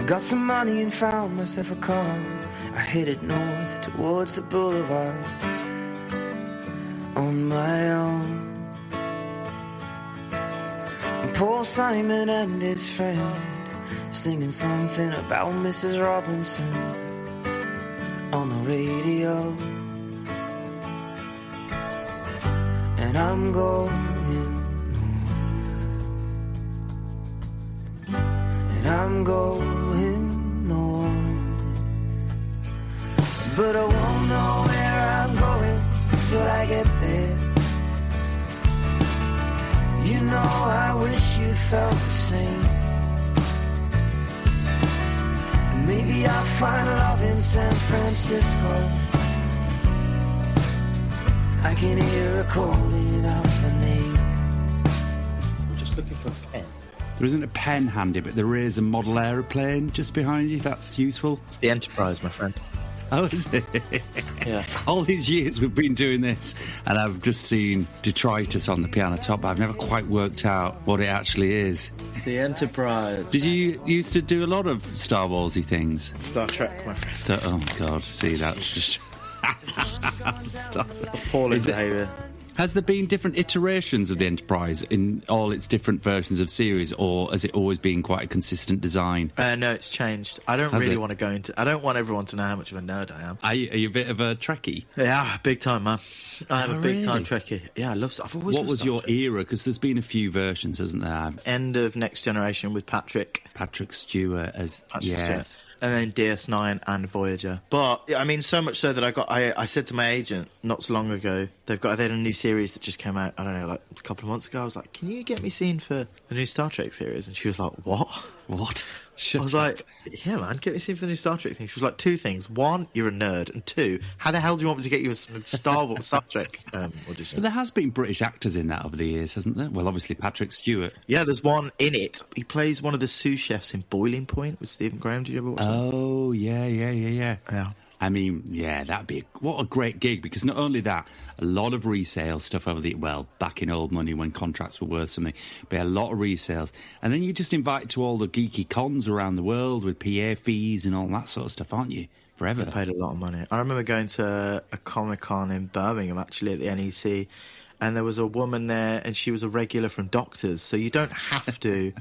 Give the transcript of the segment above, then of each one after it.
Got some money and found myself a car. I headed north towards the boulevard on my own. And Paul Simon and his friend singing something about Mrs. Robinson on the radio. And I'm going north. And I'm going north. But I won't know where I'm going till I get there. You know I wish you felt the same. Maybe I'll find love in San Francisco. I can hear her calling out the name. I'm just looking for a pen. There isn't a pen handy, but there is a model aeroplane just behind you. That's useful. It's the Enterprise, my friend. Oh, is it? Yeah. All these years we've been doing this, and I've just seen detritus on the piano top, but I've never quite worked out what it actually is. The Enterprise. Did you used to do a lot of Star Warsy things? Star Trek, my friend. Oh, God. See, that's just... Appalling behaviour. Has there been different iterations of the Enterprise in all its different versions of series, or has it always been quite a consistent design? No, it's changed. I don't really want to go into... I don't want everyone to know how much of a nerd I am. Are you a bit of a Trekkie? Yeah, big time, man. I'm a big time Trekkie. Yeah, I love... I've always... What was your era? Because there's been a few versions, hasn't there? End of Next Generation with Patrick Stewart as... Yes. And then DS9 and Voyager. But, I mean, so much so that I said to my agent not so long ago, they had a new series that just came out, I don't know, like a couple of months ago. I was like, can you get me seen for the new Star Trek series? And she was like, what? What? I was like, yeah, man, get me seen for the new Star Trek thing. She was like, two things. One, you're a nerd. And two, how the hell do you want me to get you a Star Trek audition? But there has been British actors in that over the years, hasn't there? Well, obviously, Patrick Stewart. Yeah, there's one in it. He plays one of the sous chefs in Boiling Point with Stephen Graham. Did you ever watch that? Oh, yeah. Yeah. I mean, yeah, that'd be what a great gig, because not only that, a lot of resale stuff over back in old money when contracts were worth something, but a lot of resales. And then you're just invited to all the geeky cons around the world with PA fees and all that sort of stuff, aren't you? Forever. I paid a lot of money. I remember going to a Comic-Con in Birmingham, actually, at the NEC, and there was a woman there, and she was a regular from Doctors, so you don't have to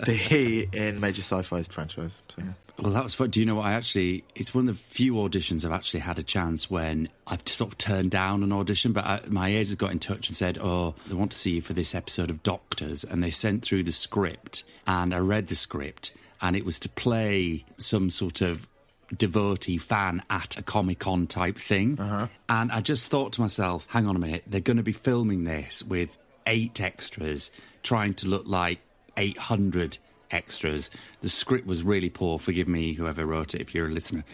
be in major sci-fi franchise. So, yeah. Well, that was fun. Do you know what? It's one of the few auditions I've actually had a chance when I've sort of turned down an audition, but my agent got in touch and said, oh, they want to see you for this episode of Doctors, and they sent through the script, and I read the script, and it was to play some sort of devotee fan at a Comic-Con type thing. Uh-huh. And I just thought to myself, hang on a minute, they're going to be filming this with 8 extras trying to look like 800 extras. The script was really poor. Forgive me, whoever wrote it, if you're a listener.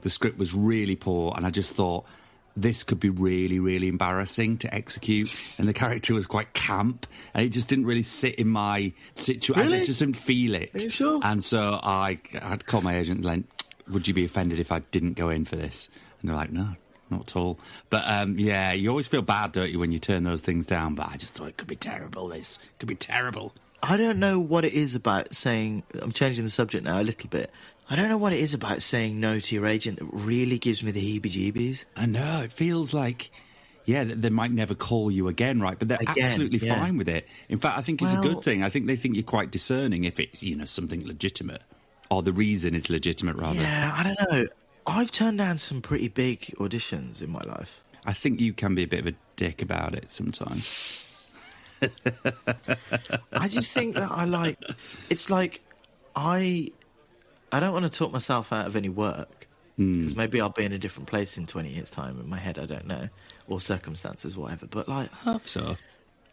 The script was really poor, and I just thought this could be really, really embarrassing to execute. And the character was quite camp, and it just didn't really sit in my situation. Really? I just didn't feel it. Are you sure? And so I had to call my agent and like, would you be offended if I didn't go in for this? And they're like, no, not at all. But yeah, you always feel bad, don't you, when you turn those things down? But I just thought it could be terrible. This could be terrible. I don't know what it is about saying... I'm changing the subject now a little bit. I don't know what it is about saying no to your agent that really gives me the heebie-jeebies. I know, it feels like, yeah, they might never call you again, right? But they're absolutely fine with it. In fact, I think it's a good thing. I think they think you're quite discerning if it's, something legitimate. Or the reason is legitimate, rather. Yeah, I don't know. I've turned down some pretty big auditions in my life. I think you can be a bit of a dick about it sometimes. I just think that it's like I don't want to talk myself out of any work, because maybe I'll be in a different place in 20 years' time in my head, I don't know, or circumstances, whatever, but like, I hope so.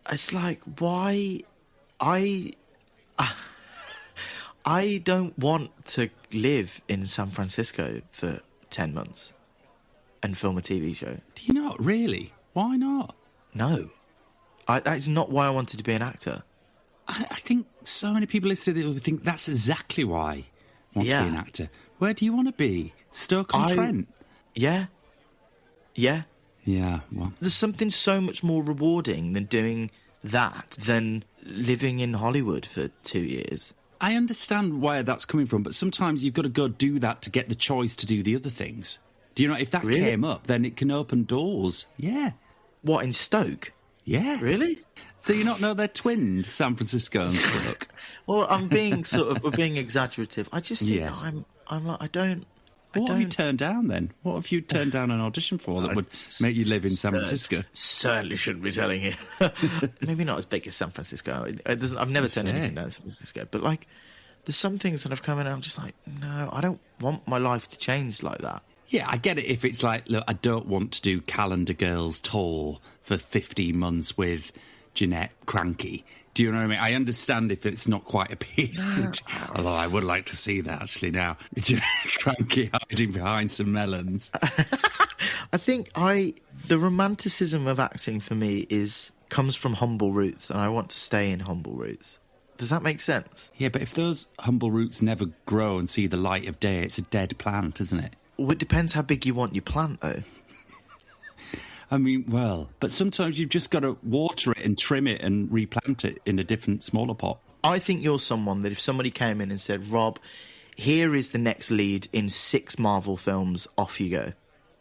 It's like, why I don't want to live in San Francisco for 10 months and film a TV show. Do you not? Really? Why not? No. That's not why I wanted to be an actor. I think so many people listening to it think that's exactly why I want to be an actor. Where do you want to be? Stoke-on-Trent? Yeah. Yeah, well... There's something so much more rewarding than doing that than living in Hollywood for 2 years. I understand where that's coming from, but sometimes you've got to go do that to get the choice to do the other things. Do you know, if that Really? came up, then it can open doors. Yeah. What, in Stoke? Yeah. Really? Do you not know they're twinned, San Francisco and Stoke? Well, I'm being being exaggerative. I just think Yes. I'm like, I don't. What have you turned down then? What have you turned down an audition for that would make you live in San Francisco? Certainly shouldn't be telling you. Maybe not as big as San Francisco. I've never turned anything down in San Francisco. But, like, there's some things that have come in and I'm just like, no, I don't want my life to change like that. Yeah, I get it if it's like, look, I don't want to do Calendar Girls tour for 15 months with Jeanette Cranky. Do you know what I mean? I understand if it's not quite appealing. Although I would like to see that actually now. Jeanette Cranky hiding behind some melons. I think the romanticism of acting for me comes from humble roots, and I want to stay in humble roots. Does that make sense? Yeah, but if those humble roots never grow and see the light of day, it's a dead plant, isn't it? Well, it depends how big you want your plant, though. I mean, well, but sometimes you've just got to water it and trim it and replant it in a different, smaller pot. I think you're someone that if somebody came in and said, Rob, here is the next lead in 6 Marvel films, off you go.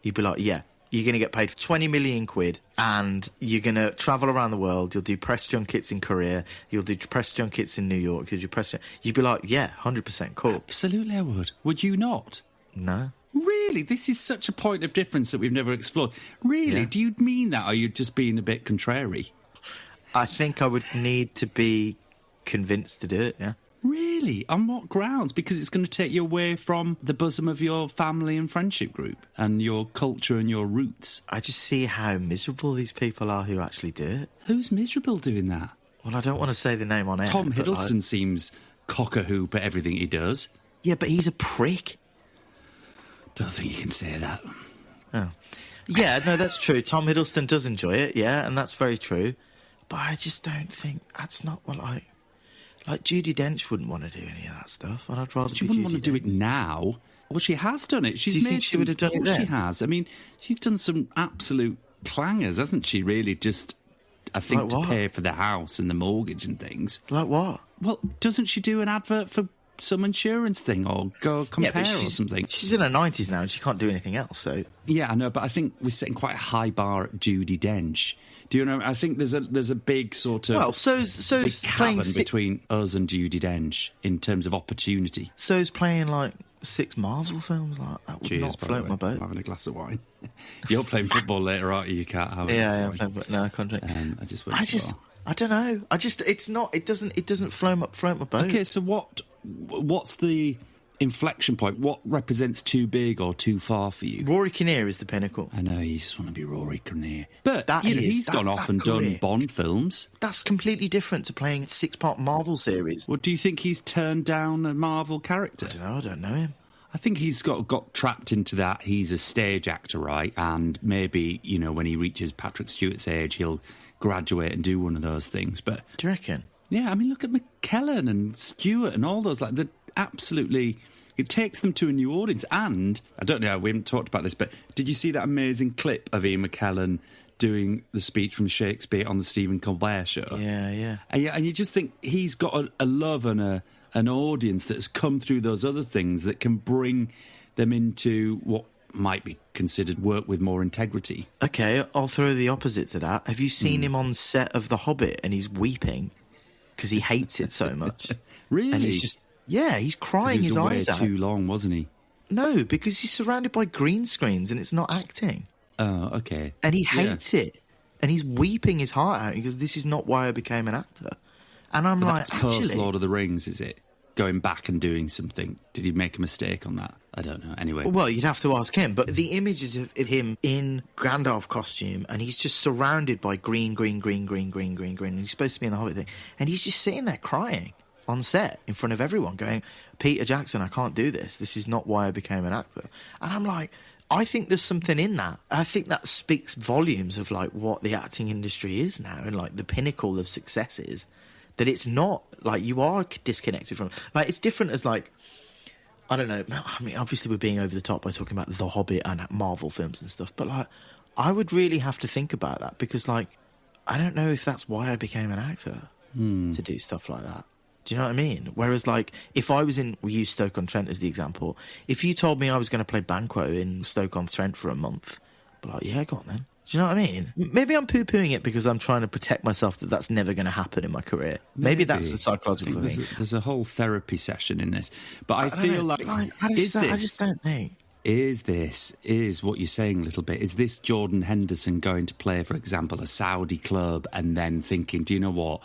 You'd be like, yeah, you're going to get paid 20 million quid and you're going to travel around the world. You'll do press junkets in Korea. You'll do press junkets in New York. You'd be like, yeah, 100% cool. Absolutely I would. Would you not? No. Really? This is such a point of difference that we've never explored. Really? Yeah. Do you mean that, or are you just being a bit contrary? I think I would need to be convinced to do it, yeah. Really? On what grounds? Because it's going to take you away from the bosom of your family and friendship group and your culture and your roots. I just see how miserable these people are who actually do it. Who's miserable doing that? Well, I don't want to say the name on air. Tom but Hiddleston seems cock-a-hoop at everything he does. Yeah, but he's a prick. Don't think you can say that. Oh. Yeah, no, that's true. Tom Hiddleston does enjoy it, yeah, and that's very true. But I just don't think that's not what Like, Judi Dench wouldn't want to do any of that stuff, and I'd rather She be wouldn't Judi want to do Dench. it now. Well, she has done it. She's Do you made think she would have done it Of course then? she has. I mean, she's done some absolute clangers, hasn't she, really? Just, I think, Like to what? pay for the house and the mortgage and things. Like what? Well, doesn't she do an advert for some insurance thing or go compare or something? She's in her 90s now and she can't do anything else, so... Yeah, I know, but I think we're setting quite a high bar at Judi Dench. Do you know? I think there's a big sort of... Well, big so's playing... cavern between us and Judi Dench in terms of opportunity. So's playing, like, 6 Marvel films, like, that would Cheers, not by float the way. my boat. I'm having a glass of wine. You're playing football later, aren't you? You can't have it. Yeah, I'm playing... No, I can't drink. I don't know. It's not... It doesn't float my boat. Okay, so what's the inflection point? What represents too big or too far for you? Rory Kinnear is the pinnacle. I know, you just want to be Rory Kinnear. But That you know, is- he's that- gone off that and done career. Bond films. That's completely different to playing a 6-part Marvel series. Well, do you think he's turned down a Marvel character? I don't know him. I think he's got trapped into that. He's a stage actor, right? And maybe, you know, when he reaches Patrick Stewart's age, he'll graduate and do one of those things. But Do you reckon? yeah, I mean, look at McKellen and Stewart and all those. Like, they're absolutely... It takes them to a new audience. And, I don't know, we haven't talked about this, but did you see that amazing clip of Ian McKellen doing the speech from Shakespeare on the Stephen Colbert Show? Yeah. And you just think he's got a love and an audience that's come through those other things that can bring them into what might be considered work with more integrity. Okay, I'll throw the opposite to that. Have you seen him on set of The Hobbit and he's weeping because he hates it so much? Really? And he's just... Yeah, he's 'Cause crying he was his away eyes out. too long, wasn't he? No, because he's surrounded by green screens and it's not acting. Oh, okay. And he Yeah. hates it. And he's weeping his heart out because this is not why I became an actor. And I'm But like, that's post actually... Lord of the Rings, is it? Going back and doing something. Did he make a mistake on that? I don't know. Anyway. Well, you'd have to ask him. But the images of him in Gandalf costume and he's just surrounded by green. And he's supposed to be in the Hobbit thing. And he's just sitting there crying on set in front of everyone going, Peter Jackson, I can't do this. This is not why I became an actor. And I'm like, I think there's something in that. I think that speaks volumes of like what the acting industry is now and like the pinnacle of success is. That it's not like you are disconnected from. Like it's different as like, I don't know. I mean, obviously we're being over the top by talking about The Hobbit and Marvel films and stuff. But like, I would really have to think about that because like, I don't know if that's why I became an actor to do stuff like that. Do you know what I mean? Whereas, like, if I was we'll use Stoke-on-Trent as the example, if you told me I was going to play Banquo in Stoke-on-Trent for a month, I'd be like, yeah, go on then. Do you know what I mean? Maybe I'm poo-pooing it because I'm trying to protect myself that that's never going to happen in my career. Maybe that's the psychological thing. There's a whole therapy session in this. But I feel like I just don't think. Is what you're saying a little bit, is this Jordan Henderson going to play, for example, a Saudi club and then thinking, do you know what,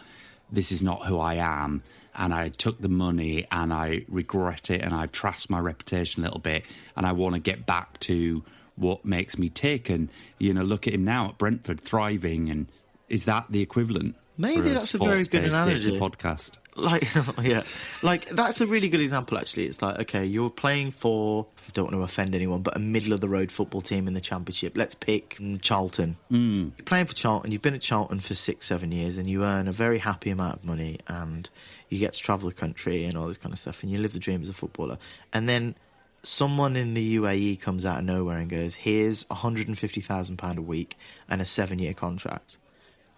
this is not who I am, and I took the money and I regret it and I've trashed my reputation a little bit and I want to get back to what makes me tick? And, you know, look at him now at Brentford, thriving. And is that the equivalent? Maybe that's a very good analogy. Podcast. Like, yeah, like that's a really good example. Actually, it's like, okay, you're playing for, I don't want to offend anyone, but a middle of the road football team in the Championship. Let's pick Charlton. You're playing for Charlton. You've been at Charlton for 6-7 years, and you earn a very happy amount of money, and you get to travel the country and all this kind of stuff, and you live the dream as a footballer. And then someone in the UAE comes out of nowhere and goes, "Here's £150,000 a week and a 7-year contract."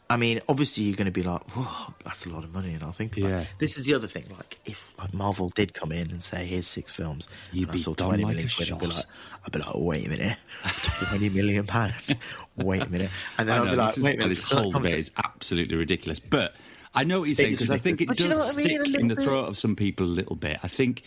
I mean, obviously you're going to be like, "Whoa, that's a lot of money," and I'll think about it. This is the other thing. Like, if Marvel did come in and say, "Here's 6 films," you'd be saw done 20 like million a quid, shot. I'd be like, "Oh, wait a minute, £20 million. Wait a minute," and then I'd be like, "Wait a minute, this whole bit is absolutely ridiculous." But I know what you're saying, because I think it does stick in the throat of some people a little bit. I think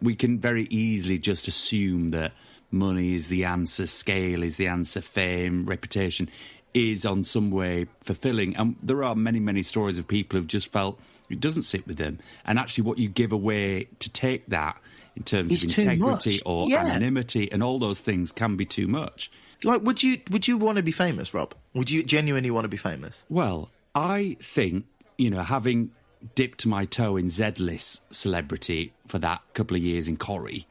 we can very easily just assume that money is the answer, scale is the answer, fame, reputation is on some way fulfilling. And there are many, many stories of people who've just felt it doesn't sit with them. And actually what you give away to take that in terms of integrity or anonymity and all those things can be too much. Like, would you want to be famous, Rob? Would you genuinely want to be famous? Well, I think, you know, having dipped my toe in Z-list celebrity for that couple of years in Corrie,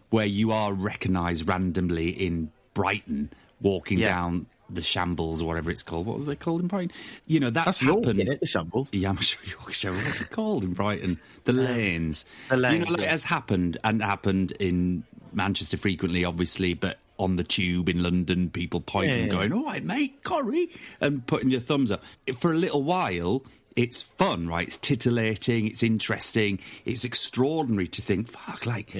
where you are recognised randomly in Brighton, walking down the Shambles or whatever it's called. What was they called in Brighton? You know, that's happened. York, isn't it? The Shambles. Yeah, I'm sure Yorkshire. What's it called in Brighton? The Lanes. The Lanes. You know, like, it has happened, and happened in Manchester frequently, obviously, but on the tube in London, people pointing and going, "All right, mate, Corrie," and putting your thumbs up. For a little while, it's fun, right? It's titillating, it's interesting, it's extraordinary to think, fuck, like,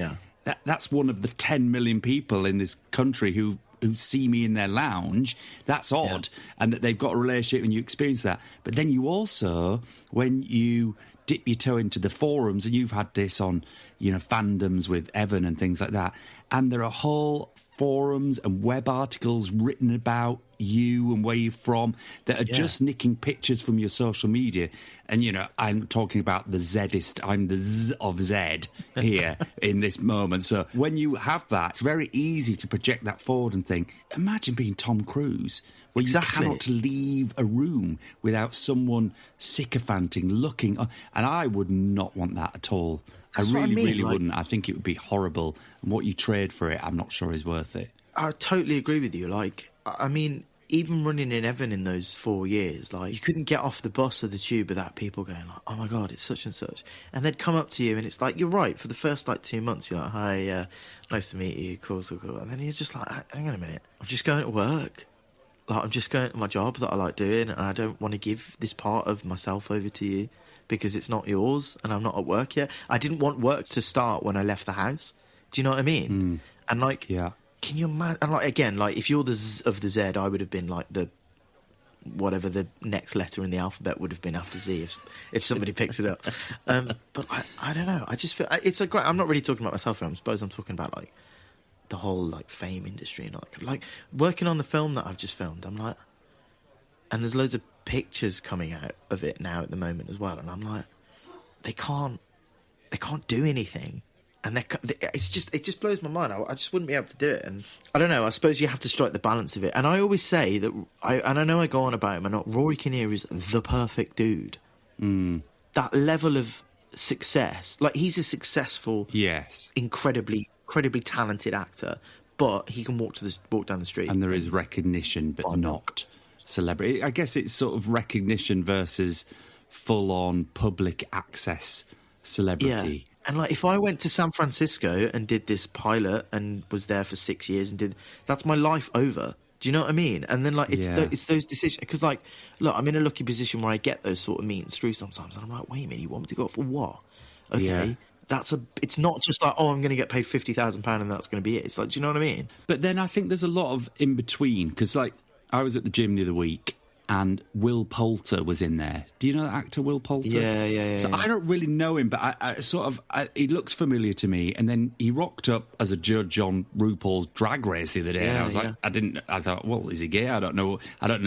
that's one of the 10 million people in this country who see me in their lounge. That's odd. And that they've got a relationship and you experience that. But then you also, when you dip your toe into the forums, and you've had this on, you know, fandoms with Evan and things like that, and there are whole forums and web articles written about you and where you're from that are just nicking pictures from your social media. And, you know, I'm talking about the Zedist. I'm the Z of Zed here in this moment. So when you have that, it's very easy to project that forward and think, imagine being Tom Cruise, where you cannot leave a room without someone sycophanting, looking. And I would not want that at all. That's I really, like, wouldn't. I think it would be horrible. And what you trade for it, I'm not sure is worth it. I totally agree with you. Like, I mean, even running in Evan in those 4 years, like, you couldn't get off the bus or the tube without people going like, "Oh my God, it's such and such." And they'd come up to you and it's like, you're right, for the first like 2 months, you're like, "Hi, nice to meet you, cool. And then you're just like, hang on a minute, I'm just going to work. Like, I'm just going to my job that I like doing, and I don't want to give this part of myself over to you because it's not yours and I'm not at work yet. I didn't want work to start when I left the house." Do you know what I mean? And like, can you imagine? And like, again, like, if you're the Z of the Z, I would have been like the whatever the next letter in the alphabet would have been after Z if somebody picked it up. But I don't know. I just feel it's a great. I'm not really talking about myself here. I suppose I'm talking about like the whole like fame industry and like working on the film that I've just filmed. I'm like, and there's loads of pictures coming out of it now at the moment as well, and I'm like, they can't do anything. And it just blows my mind. I just wouldn't be able to do it. And I don't know. I suppose you have to strike the balance of it. And I always say that, and I know I go on about him, and not, Rory Kinnear is the perfect dude. That level of success, like, he's a successful, incredibly talented actor, but he can walk down the street, and there is recognition, but not celebrity. I guess it's sort of recognition versus full-on public access celebrity. And like, if I went to San Francisco and did this pilot and was there for 6 years and that's my life over. Do you know what I mean? And then like, it's those decisions, because like, look, I'm in a lucky position where I get those sort of meetings through sometimes, and I'm like, wait a minute, you want me to go for what? okay. Yeah. It's not just like, oh, I'm going to get paid £50,000 and that's going to be it. It's like, do you know what I mean? But then I think there's a lot of in between, because like I was at the gym the other week and Will Poulter was in there. Do you know that actor Will Poulter? Yeah. So I don't really know him, but he looks familiar to me. And then he rocked up as a judge on RuPaul's Drag Race the other day, and I was like, I thought, well, is he gay? I don't know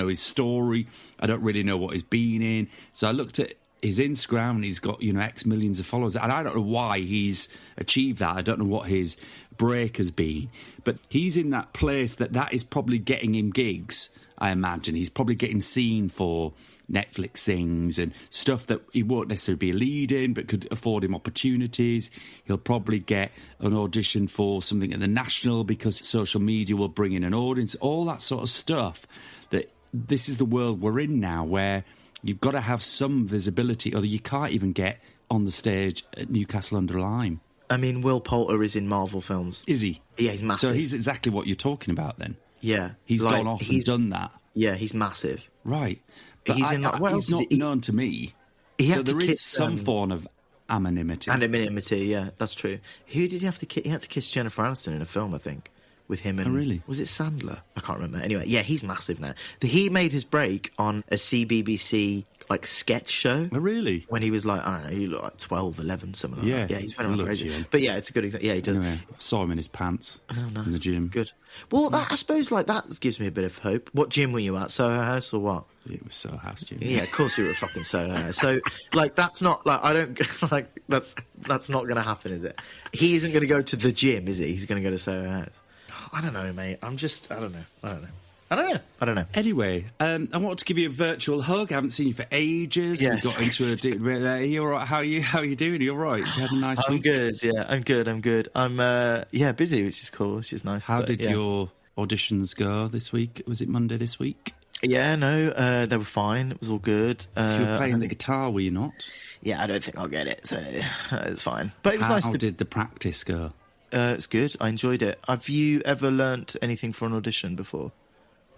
his story. I don't really know what he's been in. So I looked at his Instagram, and he's got, X millions of followers, and I don't know why he's achieved that. I don't know what his break has been, but he's in that place that is probably getting him gigs. I imagine he's probably getting seen for Netflix things and stuff that he won't necessarily be a lead in, but could afford him opportunities. He'll probably get an audition for something at the National because social media will bring in an audience, all that sort of stuff. That this is the world we're in now, where you've got to have some visibility, or you can't even get on the stage at Newcastle under Lyme. I mean, Will Poulter is in Marvel films. Is he? Yeah, he's massive. So he's exactly what you're talking about then. Yeah. He's gone off and done that. Yeah, he's massive. Right. But he's he's not known to me. So there is some form of anonymity. Anonymity, yeah, that's true. Who did he have to kiss? He had to kiss Jennifer Aniston in a film, I think, with him and... Oh, really? Was it Sandler? I can't remember. Anyway, yeah, he's massive now. He made his break on a CBBC, sketch show. Oh, really? When he was I don't know, he looked like 12, 11, something like that. Yeah, he's been around for ages. But yeah, it's a good example. Yeah, he does. Anyway, I saw him in his pants in the gym. Good. Well, I suppose, that gives me a bit of hope. What gym were you at? Soho House or what? It was Soho House gym. Yeah, of course you were at fucking Soho House. So, that's not, I don't, that's not going to happen, is it? He isn't going to go to the gym, is he? He's going to go to Soho House. I don't know, mate. I don't know. Anyway, I wanted to give you a virtual hug. I haven't seen you for ages. Yes. We got into a... you all right? How are you doing? Are you all right? You had a nice week? I'm good, yeah. I'm good. I'm, busy, which is cool, which is nice. How did your auditions go this week? Was it Monday this week? Yeah, no, they were fine. It was all good. You were playing the guitar, were you not? Yeah, I don't think I'll get it, so it's fine. But it was nice. How did the practice go? It's good. I enjoyed it. Have you ever learnt anything for an audition before?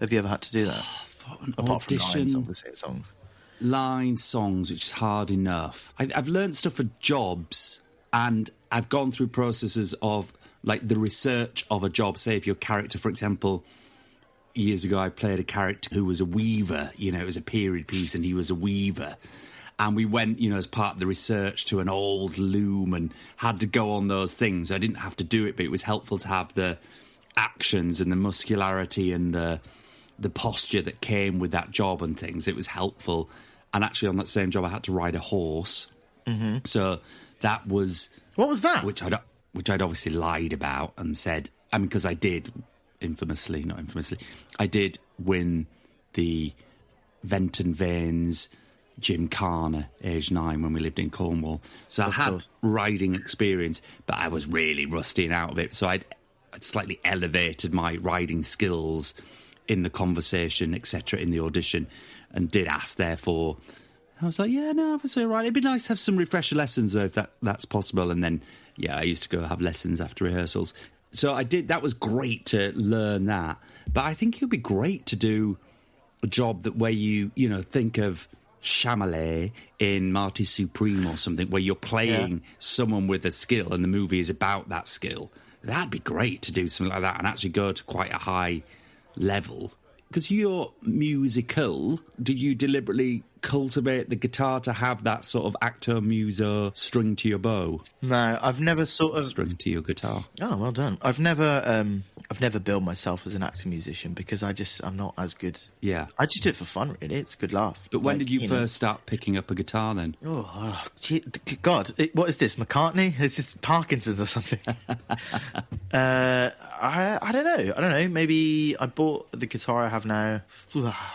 Have you ever had to do that? For an Apart audition, from songs. Line songs, which is hard enough. I've learnt stuff for jobs, and I've gone through processes of the research of a job. Say if your character, for example, years ago I played a character who was a weaver. It was a period piece, and he was a weaver. And we went, as part of the research, to an old loom and had to go on those things. I didn't have to do it, but it was helpful to have the actions and the muscularity and the posture that came with that job and things. It was helpful. And actually on that same job I had to ride a horse. Mm-hmm. So that was... What was that? Which I'd obviously lied about and said... because I did, I did win the Venton Vanes Gymkhana, age 9, when we lived in Cornwall. So I had riding experience, but I was really rusty and out of it. So I'd slightly elevated my riding skills in the conversation, etc., in the audition, and did ask, therefore. I was like, yeah, no, I was all right. It'd be nice to have some refresher lessons, though, if that's possible. And then, I used to go have lessons after rehearsals. So I did. That was great to learn that. But I think it would be great to do a job where you think of Chamelet in Marty Supreme or something, where you're playing someone with a skill and the movie is about that skill. That'd be great to do something like that and actually go to quite a high level. Because you're musical, do you deliberately cultivate the guitar to have that sort of actor muso string to your bow? No, I've never string to your guitar. Oh, well done. I've never billed myself as an acting musician because I'm not as good. Yeah. I just do it for fun, really. It's a good laugh. But when did you first start picking up a guitar then? Oh God. What is this, McCartney? Is this Parkinson's or something? I don't know. Maybe I bought the guitar I have now.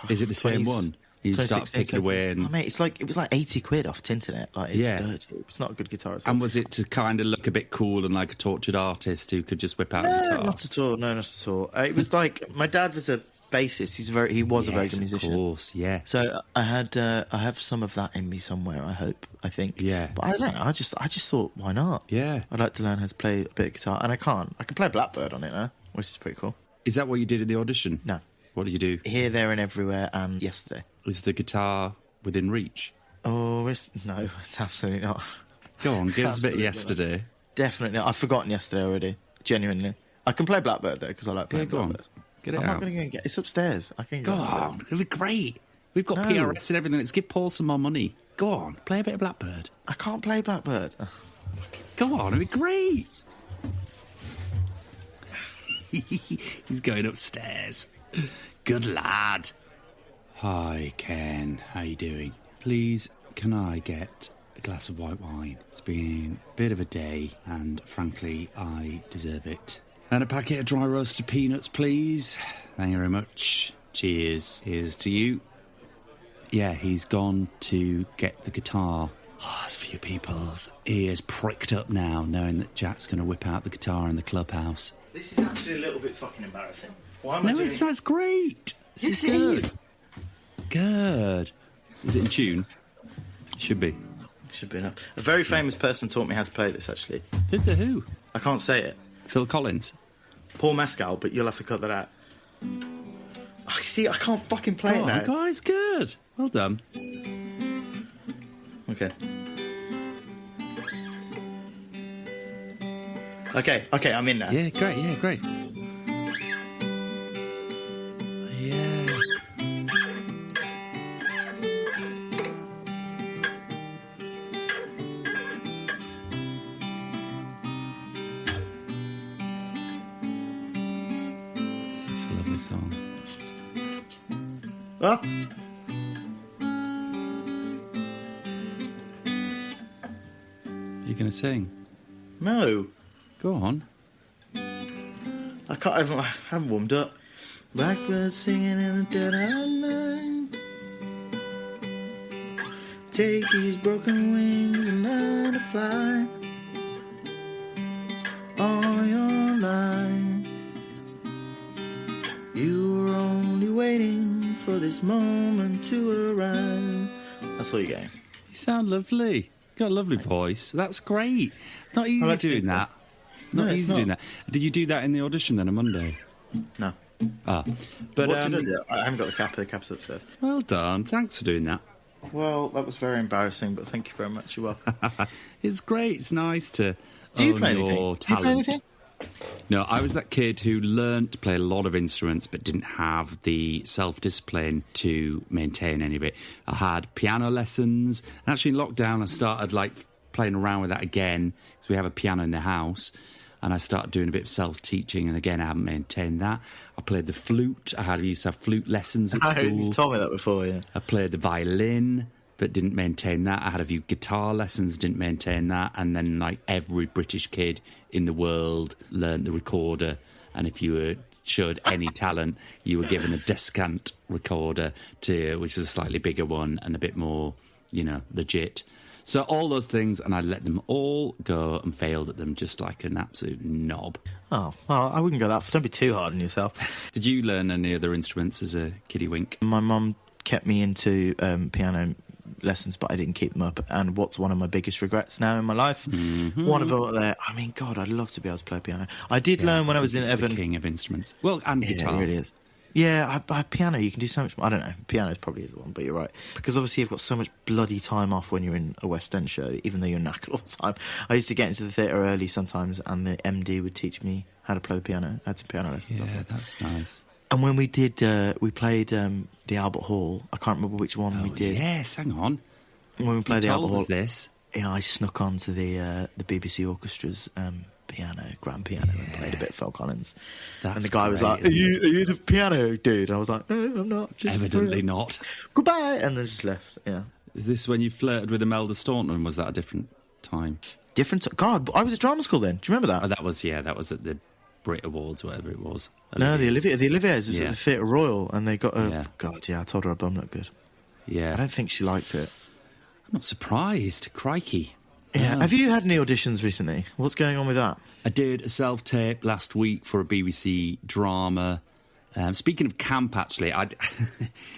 Is it the same one? You start picking away and... Oh, mate, it was like 80 quid off Tinternet. It's dirt cheap. It's not a good guitar at all. And was it to kind of look a bit cool and like a tortured artist who could just whip out a guitar? Not at all. No, not at all. It was my dad was a bassist. He was a very good musician. Of course, yeah. So I have some of that in me somewhere, I think. Yeah. But I don't know. I just thought, why not? Yeah. I'd like to learn how to play a bit of guitar. And I can't. I can play Blackbird on it now, which is pretty cool. Is that what you did in the audition? No. What did you do? Here, There and Everywhere and Yesterday. Is the guitar within reach? Oh, no, it's absolutely not. Go on, give us a bit Absolutely. yesterday. Definitely. I've forgotten yesterday already. Genuinely. I can play Blackbird, though, because I like playing Go on, Blackbird. get it I'm out. not going to go and get... It's upstairs. I can Go go upstairs. on, it'll be great. We've got No. PRS and everything. Let's give Paul some more money. Go on, play a bit of Blackbird. I can't play Blackbird. Go on, it'll be great. He's going upstairs. Good lad. Hi, Ken. How you doing? Please, can I get a glass of white wine? It's been a bit of a day, and frankly, I deserve it. And a packet of dry roasted peanuts, please. Thank you very much. Cheers. Here's to you. Yeah, he's gone to get the guitar. Oh, there's a few people's ears pricked up now, knowing that Jack's going to whip out the guitar in the clubhouse. This is actually a little bit fucking embarrassing. Why am I No, doing it's not. It's great. This Yes, is it good. is. Good. Is it in tune? Should be. Should be enough. A very famous person taught me how to play this, actually. Did the who? I can't say it. Phil Collins. Paul Mescal, but you'll have to cut that out. Oh, see, I can't fucking play it now. God, it's good. Well done. Okay. Okay, I'm in now. Yeah, great. Yeah, great. Yeah. Such a lovely song. Ah. You going to sing? No. Go on. I haven't warmed up. Blackbird singing in the dead of night. Take these broken wings and learn to fly. All your life, you were only waiting for this moment to arrive. That's all you're getting. You sound lovely. You got a lovely voice. That's great. It's not easy like to doing do that. No, Not it's easy not. doing that. Did you do that in the audition then on Monday? No. Ah, but What did I do? I haven't got the cap's upstairs. well done. Thanks for doing that. Well, that was very embarrassing, but thank you very much. You're welcome. It's great. It's nice to Do you own play anything? your Do you talent. play anything? No, I was that kid who learnt to play a lot of instruments but didn't have the self-discipline to maintain any of it. I had piano lessons, and actually in lockdown I started playing around with that again because we have a piano in the house, and I started doing a bit of self-teaching, and again I haven't maintained that. I played the flute. I used to have flute lessons at school. You told me that before, yeah. I played the violin, but didn't maintain that. I had a few guitar lessons, didn't maintain that. And then, like every British kid in the world, learnt the recorder. And if you showed any talent, you were given a descant recorder, which is a slightly bigger one and a bit more, legit. So all those things, and I let them all go and failed at them just like an absolute knob. Oh, well, I wouldn't go that far. Don't be too hard on yourself. Did you learn any other instruments as a kiddie wink? My mum kept me into piano lessons, but I didn't keep them up. And what's one of my biggest regrets now in my life? Mm-hmm. One of them, I mean, God, I'd love to be able to play piano. I did learn when I was in It's Evan. the king of instruments. Well, and guitar. Yeah, it really is. Yeah, piano, you can do so much more. I don't know. Piano probably is the one, but you're right. Because obviously you've got so much bloody time off when you're in a West End show, even though you're knackered all the time. I used to get into the theatre early sometimes, and the MD would teach me how to play the piano. I had some piano lessons. Yeah, that's nice. And when we did, we played the Albert Hall. I can't remember which one we did. Yes, hang on. When we played the Albert Hall, this. yeah, I snuck onto the BBC Orchestra's grand piano, and played a bit of Phil Collins. That's and the guy was great, like, isn't are you the piano dude? I was like, no, I'm not. Just Evidently not. Goodbye. And then just left, yeah. Is this when you flirted with Imelda Staunton, or was that a different time? God, I was at drama school then. Do you remember that? Oh, that was at the Brit Awards, whatever it was. No, the Olivier's was Yeah. at the Theatre Royal, and they got a... Yeah. God, yeah, I told her her bum looked good. Yeah. I don't think she liked it. I'm not surprised. Crikey. Yeah. Have you had any auditions recently? What's going on with that? I did a self-tape last week for a BBC drama. Speaking of camp, actually, it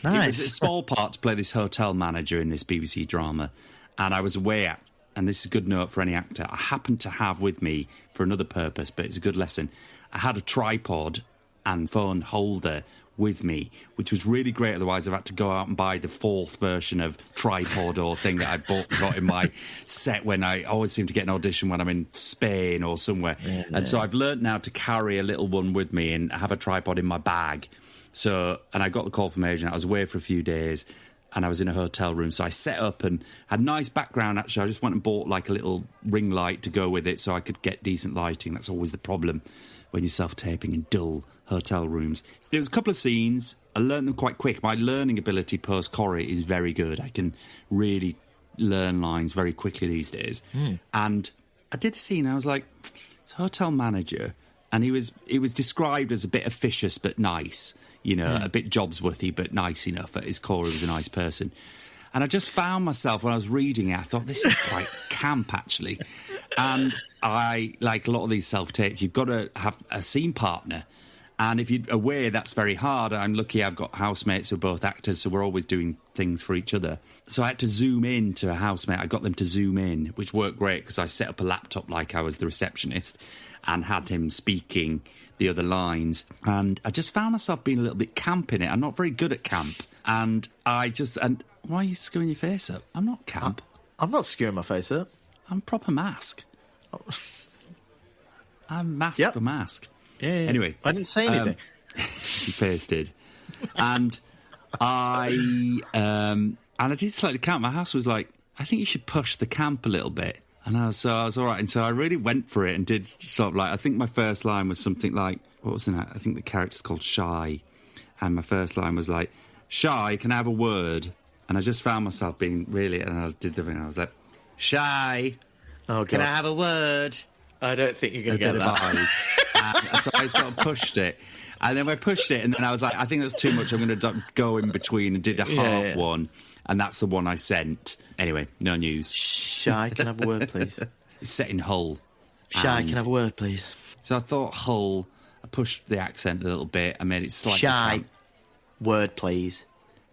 Nice. was a small part to play this hotel manager in this BBC drama, and I was away at, and this is a good note for any actor, I happened to have with me, for another purpose, but it's a good lesson, I had a tripod and phone holder with me, which was really great. Otherwise, I've had to go out and buy the 4th version of tripod or thing that I got in my set when I always seem to get an audition when I'm in Spain or somewhere. Yeah. And so I've learnt now to carry a little one with me and have a tripod in my bag. So, and I got the call from agent. I was away for a few days and I was in a hotel room. So I set up and had nice background, actually. I just went and bought like a little ring light to go with it so I could get decent lighting. That's always the problem when you're self-taping in dull hotel rooms. It was a couple of scenes. I learned them quite quick. My learning ability post-Corrie is very good. I can really learn lines very quickly these days. And I did the scene. I was like, it's a hotel manager. And he was described as a bit officious but nice. You know, a bit Jobsworthy but nice enough. At his core, he was a nice person. And I just found myself, when I was reading it, I thought, this is quite camp, actually. And I, like a lot of these self-tapes, you've got to have a scene partner. And if you're aware, that's very hard. I'm lucky I've got housemates who are both actors, so we're always doing things for each other. So I had to zoom in to a housemate. I got them to zoom in, which worked great because I set up a laptop like I was the receptionist and had him speaking the other lines. And I just found myself being a little bit camp in it. I'm not very good at camp. And why are you screwing your face up? I'm not camp. I'm not screwing my face up. I'm proper mask. Oh. I'm mask for mask. Yeah. Anyway. I didn't say anything. Your face did. And I did slightly camp. My house was like, I think you should push the camp a little bit. And I was all right. And so I really went for it and did sort of like, I think my first line was something like, what was in that? I think the character's called Shy. And my first line was like, Shy, can I have a word? And I just found myself being really, and I did the thing. I was like, Shy, can I have a word? I don't think you're going to get that. And so I sort of pushed it. And then I pushed it, and then I was like, I think that's too much. I'm going to go in between, and did a half one. And that's the one I sent. Anyway, no news. Shy, can I have a word, please? It's set in Hull. Shy, can I have a word, please? So I thought Hull. I pushed the accent a little bit. I made it slightly... Shy, word, please.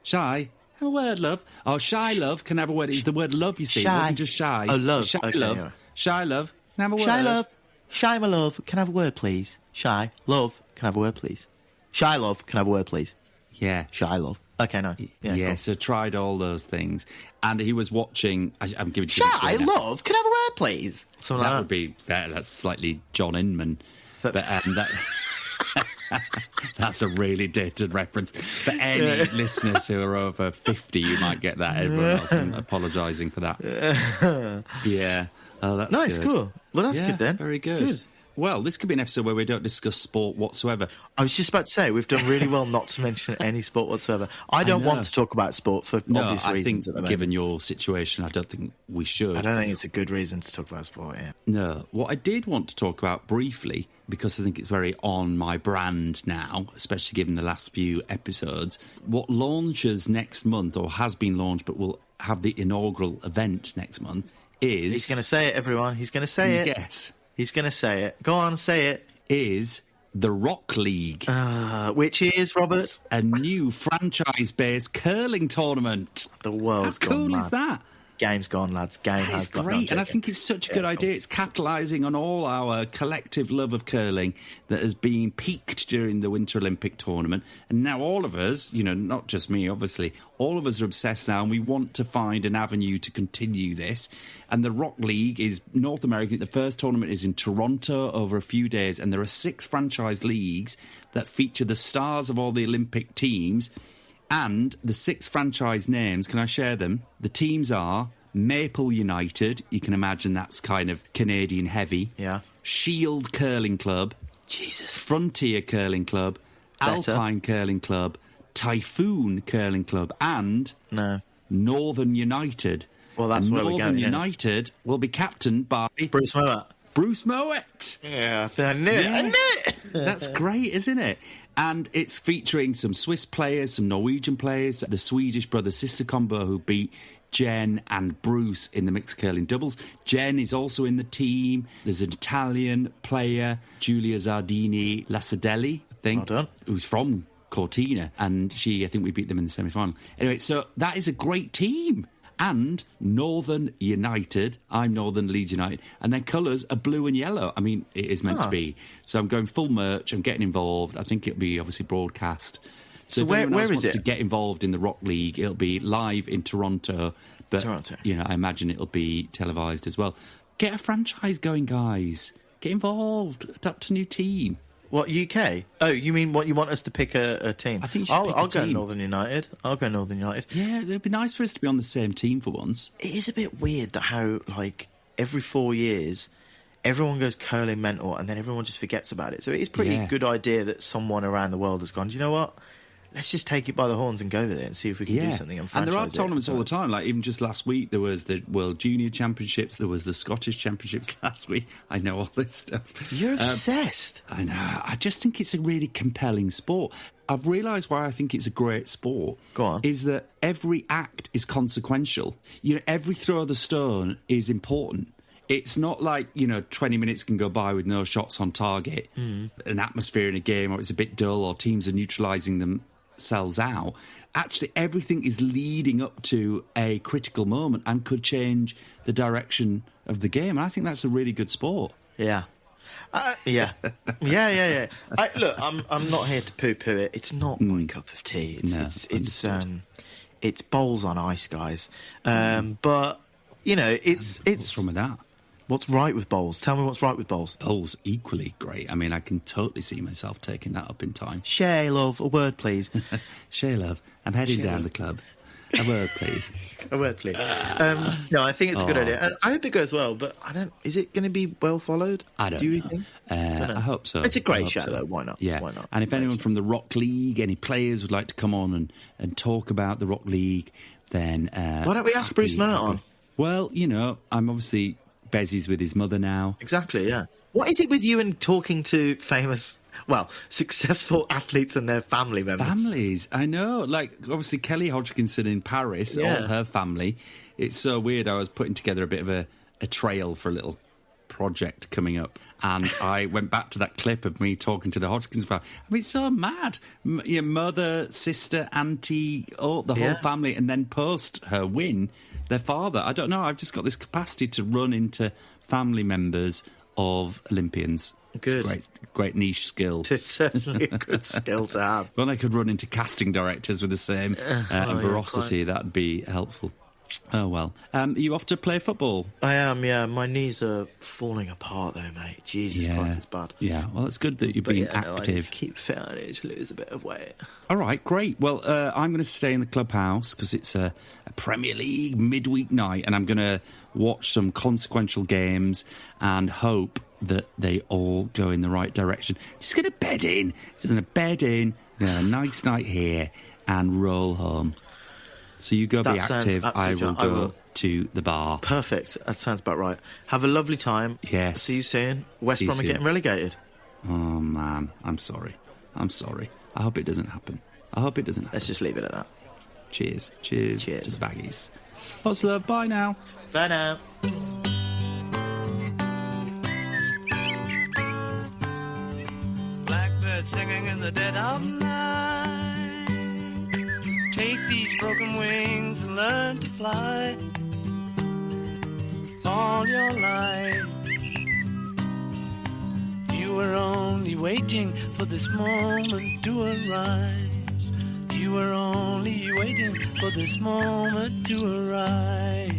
Shy, have a word, love. Oh, Shy, love, can I have a word. It's the word love, you see. Shy. It wasn't just shy. Oh, love. Shy, okay, love. Yeah. Shy, love, can I have a word? Shy, love. Shy, my love, can I have a word, please? Shy, love, can I have a word, please? Shy, love, can I have a word, please? Yeah. Shy, love. Okay, nice. Yeah, cool. So tried all those things. And he was watching... I'm giving you Shy, love, can I have a word, please? Something that would be better. That's slightly John Inman. But that's a really dated reference. For any listeners who are over 50, you might get that. Everyone else, I'm apologising for that. Yeah. Oh, that's nice, good. Cool. Well, that's good then. Very good. Well, this could be an episode where we don't discuss sport whatsoever. I was just about to say, we've done really well not to mention any sport whatsoever. I don't want to talk about sport for obvious reasons. I think, given your situation, I don't think we should. I don't think it's a good reason to talk about sport, yeah. No. What I did want to talk about briefly, because I think it's very on my brand now, especially given the last few episodes, what launches next month, or has been launched, but will have the inaugural event next month, is... He's going to say it, everyone. He's going to say it. Yes. He's going to say it. Go on, say it. Is the Rock League. Which is, Robert? A new franchise-based curling tournament. The world's gone How cool mad. is that? Game's gone, lads. Game has gone. Great, and I think it's such a good idea. It's capitalising on all our collective love of curling that has been peaked during the Winter Olympic tournament. And now all of us, not just me, obviously, all of us are obsessed now, and we want to find an avenue to continue this. And the Rock League is North American. The first tournament is in Toronto over a few days, and there are 6 franchise leagues that feature the stars of all the Olympic teams. And the 6 franchise names, can I share them? The teams are Maple United. You can imagine that's kind of Canadian heavy. Yeah. Shield Curling Club. Jesus. Frontier Curling Club. Better. Alpine Curling Club. Typhoon Curling Club. And Northern United. Well, that's where we're going. Northern United will be captained by... Bruce Mowat. Bruce Mowat. Yeah, I knew it. That's great, isn't it? And it's featuring some Swiss players, some Norwegian players, the Swedish brother-sister combo who beat Jen and Bruce in the mixed curling doubles. Jen is also in the team. There's an Italian player, Giulia Zardini Lassadelli, I think, well done. Who's from Cortina. And I think we beat them in the semi-final. Anyway, so that is a great team. And Northern United, I'm Northern Leeds United, and their colours are blue and yellow. I mean, it is meant to be. So I'm going full merch, I'm getting involved. I think it'll be obviously broadcast So if where anyone else is wants it? to get involved in the Rock League, it'll be live in Toronto. But, Toronto. I imagine it'll be televised as well. Get a franchise going, guys. Get involved. Adopt a new team. What, UK? Oh, you mean what? You want us to pick a team? I think you should I'll pick a go team. Northern United. I'll go Northern United. Yeah, it'd be nice for us to be on the same team for once. It is a bit weird that how, like, every 4 years, everyone goes curling mental and then everyone just forgets about it. So it is pretty good idea that someone around the world has gone, do you know what? Let's just take it by the horns and go with it and see if we can do something. And there are tournaments all the time. Like, even just last week, there was the World Junior Championships. There was the Scottish Championships last week. I know all this stuff. You're obsessed. I know. I just think it's a really compelling sport. I've realised why I think it's a great sport. Go on. Is that every act is consequential. Every throw of the stone is important. It's not like, 20 minutes can go by with no shots on target, an atmosphere in a game, or it's a bit dull, or teams are neutralising themselves out. Actually, everything is leading up to a critical moment and could change the direction of the game. And I think that's a really good sport. Yeah. Yeah. Look, I'm not here to poo-poo it. It's not my cup of tea. It's bowls on ice, guys. But it's What's wrong with that? What's right with bowls? Tell me what's right with bowls. Bowls equally great. I mean, I can totally see myself taking that up in time. Shay, love, a word, please. Shay, love, I'm heading down the club. A word, please. A word, please. No, I think it's a good idea. And I hope it goes well, but I don't. Is it going to be well followed? I don't Do you know. think? I hope so. It's a great I hope show, so. though. Why not? Yeah. Why not? And if anyone from the Rock League, any players would like to come on and talk about the Rock League, then... Why don't we ask Bruce Mert on? Well, I'm obviously... Bezzy's with his mother now. Exactly, yeah. What is it with you and talking to famous, successful athletes and their family members? Families, I know. Like, obviously, Kelly Hodgkinson in Paris, all her family. It's so weird. I was putting together a bit of a trail for a little project coming up, and I went back to that clip of me talking to the Hodgkins family. I mean, it's so mad. Your mother, sister, auntie, the whole family, and then post her win, their father. I don't know. I've just got this capacity to run into family members of Olympians. Good. It's a great niche skill. It's certainly a good skill to have. When I could run into casting directors with the same veracity, that'd be helpful. Oh, well. Are you off to play football? I am, yeah. My knees are falling apart, though, mate. Jesus Christ, it's bad. Yeah, well, it's good that you're being I need active. to keep fit. I need to lose a bit of weight. All right, great. Well, I'm going to stay in the Clubhouse because it's a Premier League midweek night, and I'm going to watch some consequential games and hope that they all go in the right direction. Just going to bed in. Just going to bed in, a nice night here, and roll home. So you go be active, I will go to the bar. Perfect. That sounds about right. Have a lovely time. Yes. See you soon. West Brom are getting relegated. Oh, man. I'm sorry. I hope it doesn't happen. Let's just leave it at that. Cheers. Cheers to the baggies. Lots of love. Bye now. Bye now. Blackbird singing in the dead of night. Take these broken wings and learn to fly. All your life you were only waiting for this moment to arise. You were only waiting for this moment to arise.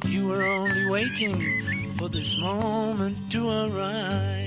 You were only waiting for this moment to arise.